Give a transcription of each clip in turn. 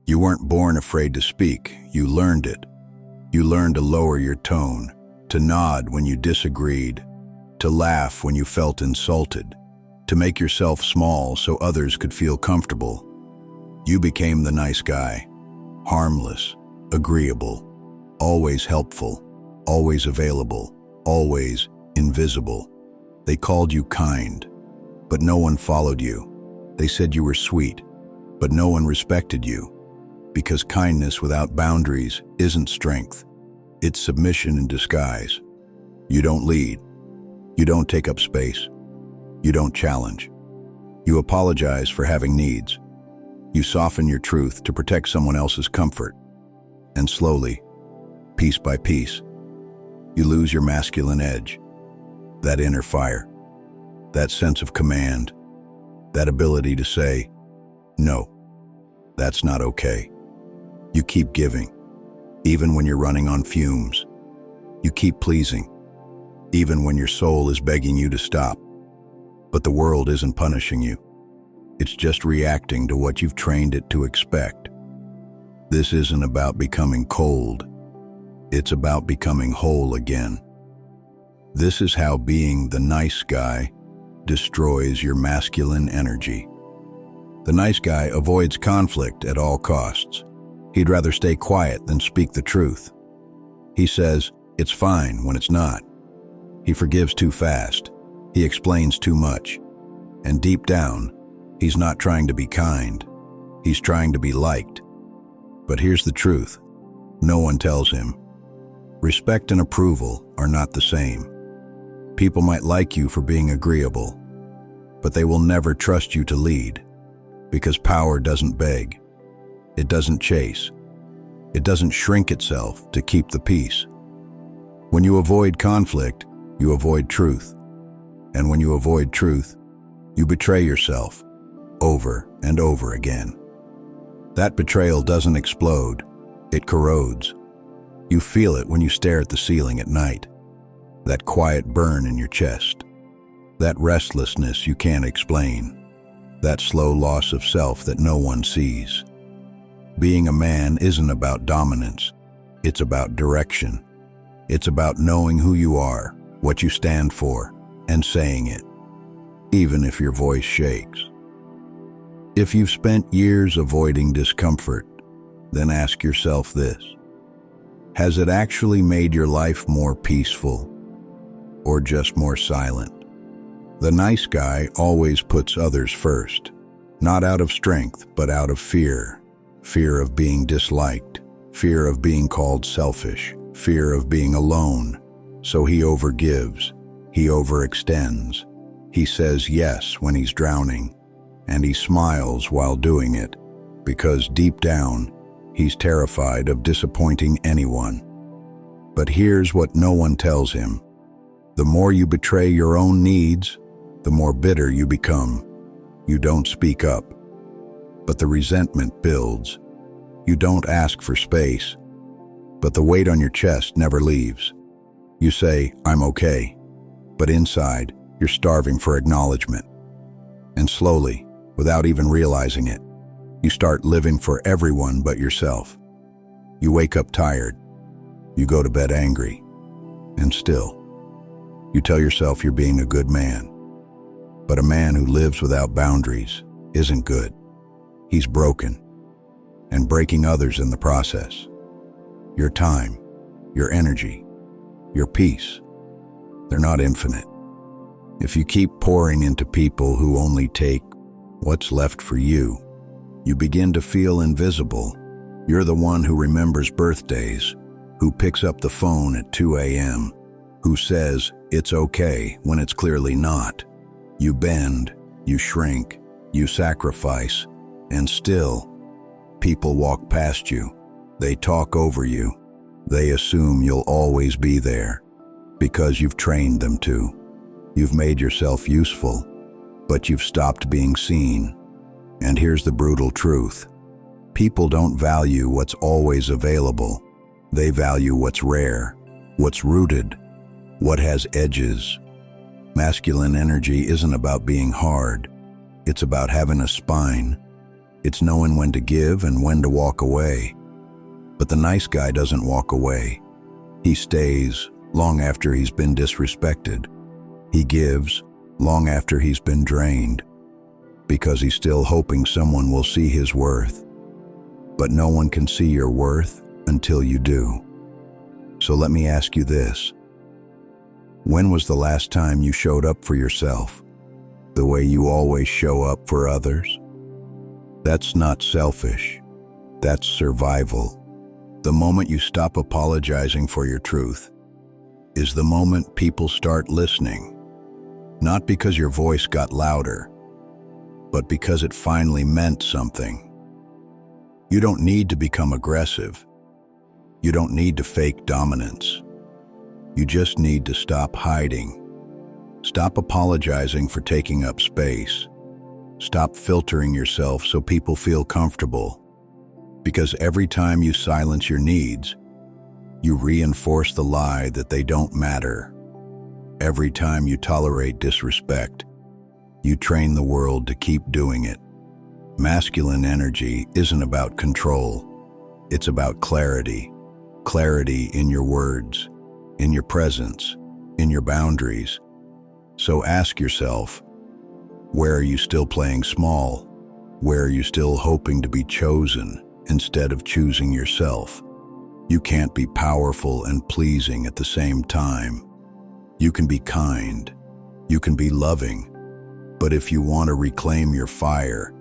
You weren't born afraid to speak, you learned it. You learned to lower your tone, to nod when you disagreed, to laugh when you felt insulted, to make yourself small so others could feel comfortable. You became the nice guy, harmless, agreeable, always helpful, always available, always invisible. They called you kind, but no one followed you. They said you were sweet, but no one respected you. Because kindness without boundaries isn't strength. It's submission in disguise. You don't lead. You don't take up space. You don't challenge. You apologize for having needs. You soften your truth to protect someone else's comfort. And slowly, piece by piece, you lose your masculine edge, that inner fire, that sense of command, that ability to say, no, that's not okay. You keep giving, even when you're running on fumes. You keep pleasing, even when your soul is begging you to stop. But the world isn't punishing you. It's just reacting to what you've trained it to expect. This isn't about becoming cold. It's about becoming whole again. This is how being the nice guy destroys your masculine energy. The nice guy avoids conflict at all costs. He'd rather stay quiet than speak the truth. He says, it's fine when it's not. He forgives too fast. He explains too much. And deep down, he's not trying to be kind. He's trying to be liked. But here's the truth. No one tells him. Respect and approval are not the same. People might like you for being agreeable, but they will never trust you to lead, because power doesn't beg. It doesn't chase. It doesn't shrink itself to keep the peace. When you avoid conflict, you avoid truth. And when you avoid truth, you betray yourself over and over again. That betrayal doesn't explode, it corrodes. You feel it when you stare at the ceiling at night. That quiet burn in your chest. That restlessness you can't explain. That slow loss of self that no one sees. Being a man isn't about dominance. It's about direction. It's about knowing who you are, what you stand for, and saying it, even if your voice shakes. If you've spent years avoiding discomfort, then ask yourself this. Has it actually made your life more peaceful, or just more silent? The nice guy always puts others first, not out of strength, but out of fear. Fear of being disliked, fear of being called selfish, fear of being alone. So he overgives, he overextends. He says yes when he's drowning, and he smiles while doing it, because deep down, he's terrified of disappointing anyone. But here's what no one tells him. The more you betray your own needs, the more bitter you become. You don't speak up, but the resentment builds. You don't ask for space, but the weight on your chest never leaves. You say, I'm okay, but inside, you're starving for acknowledgement. And slowly, without even realizing it, you start living for everyone but yourself. You wake up tired. You go to bed angry. And still, you tell yourself you're being a good man. But a man who lives without boundaries isn't good. He's broken, and breaking others in the process. Your time, your energy, your peace, they're not infinite. If you keep pouring into people who only take what's left for you, you begin to feel invisible. You're the one who remembers birthdays, who picks up the phone at 2 a.m., who says it's okay when it's clearly not. You bend, you shrink, you sacrifice, and still, people walk past you. They talk over you. They assume you'll always be there because you've trained them to. You've made yourself useful, but you've stopped being seen. And here's the brutal truth. People don't value what's always available. They value what's rare, what's rooted, what has edges. Masculine energy isn't about being hard. It's about having a spine, It's knowing when to give and when to walk away. But the nice guy doesn't walk away. He stays long after he's been disrespected. He gives long after he's been drained, because he's still hoping someone will see his worth. But no one can see your worth until you do. So let me ask you this. When was the last time you showed up for yourself the way you always show up for others? That's not selfish. That's survival. The moment you stop apologizing for your truth is the moment people start listening. Not because your voice got louder, but because it finally meant something. You don't need to become aggressive. You don't need to fake dominance. You just need to stop hiding. Stop apologizing for taking up space. Stop filtering yourself so people feel comfortable. Because every time you silence your needs, you reinforce the lie that they don't matter. Every time you tolerate disrespect, you train the world to keep doing it. Masculine energy isn't about control. It's about clarity. Clarity in your words, in your presence, in your boundaries. So ask yourself, where are you still playing small? Where are you still hoping to be chosen instead of choosing yourself? You can't be powerful and pleasing at the same time. You can be kind. You can be loving. But if you want to reclaim your fire,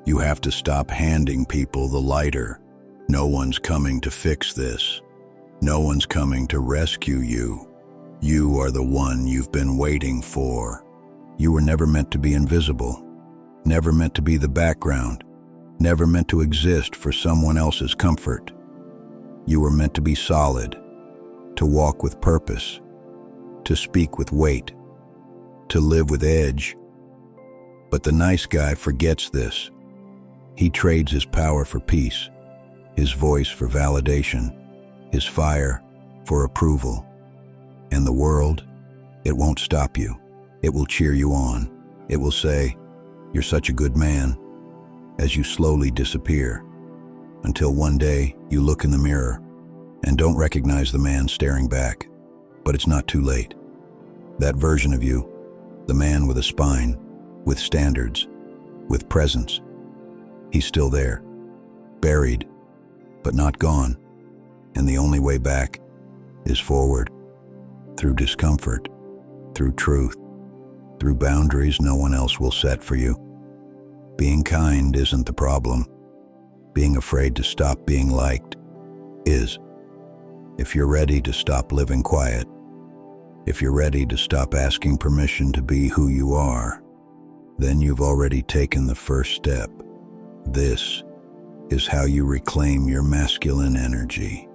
you have to stop handing people the lighter. No one's coming to fix this. No one's coming to rescue you. You are the one you've been waiting for. You were never meant to be invisible, never meant to be the background, never meant to exist for someone else's comfort. You were meant to be solid, to walk with purpose, to speak with weight, to live with edge. But the nice guy forgets this. He trades his power for peace, his voice for validation, his fire for approval. And the world, it won't stop you. It will cheer you on. It will say, "You're such a good man," as you slowly disappear, until one day you look in the mirror and don't recognize the man staring back. But it's not too late. That version of you, the man with a spine, with standards, with presence, he's still there, buried, but not gone. And the only way back is forward, through discomfort, through truth, through boundaries no one else will set for you. Being kind isn't the problem. Being afraid to stop being liked is. If you're ready to stop living quiet, if you're ready to stop asking permission to be who you are, then you've already taken the first step. This is how you reclaim your masculine energy.